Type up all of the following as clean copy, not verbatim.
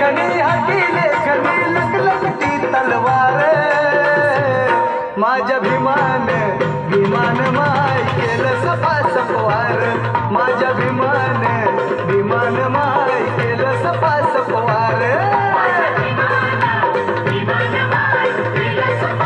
खणी हातीले खणी लखलखती तलवार माझ्या भीमान भीमान माय केलं सपा सपवार माझ्या भीमान भीमान माय केलं सपा सपवार माझ्या भीमान भीमान माय केलं सपा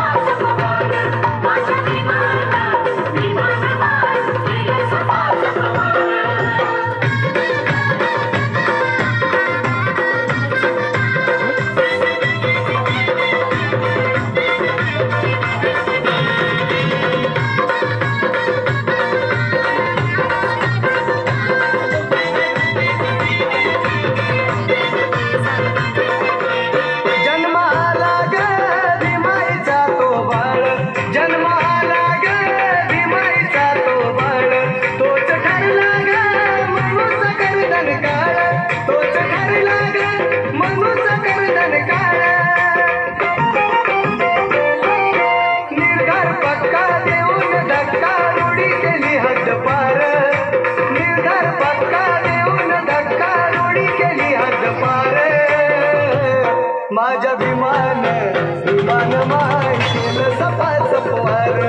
सपवार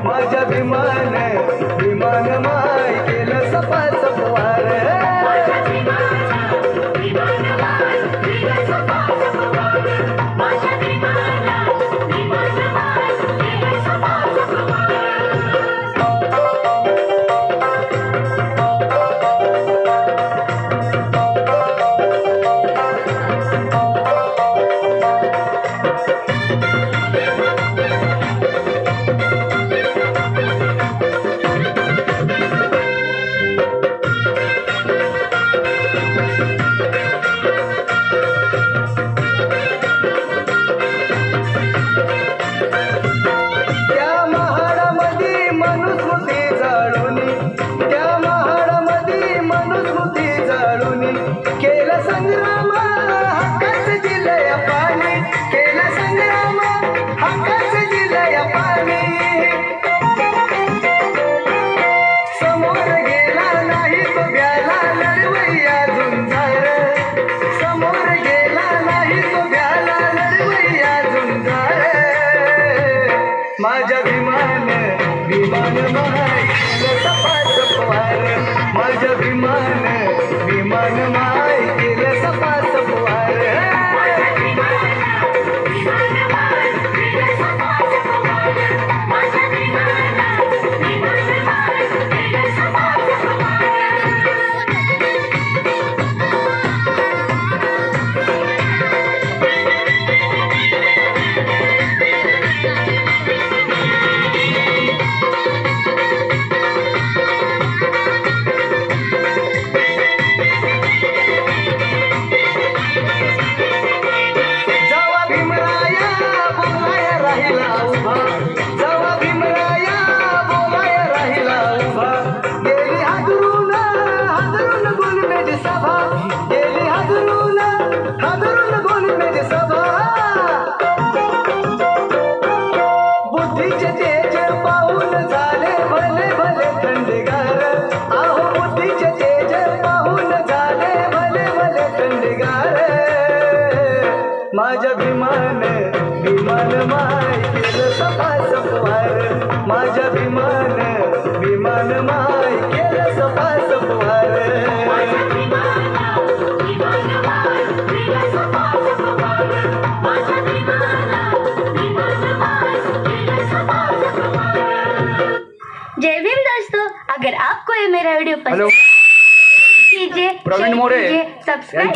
माझ्या भीमान भीमान माय केलं सपा सपवार केला संग्राम हक्काच दिलंय पाणी केला संग्राम हक्काच दिलंय पाणी समोर गेला नाही तो ब्याला लढवैया झुंजार समोर गेला नाही तो ब्याला लढवैया झुंजार माझ्या भीमान भीमान माय केलं सपा सपवार माझ्या भीमान भीमान माय केलं सपा सपवार माझ्या भीमान भीमान माय केलं सपा सपवार माझ्या भीमान भीमान माय केलं सपा सपवार जय भीम दोस्तों, अगर आपको ये मेरा वीडियो पसंद कीजिए, प्रवीण मोरे सब्सक्राइब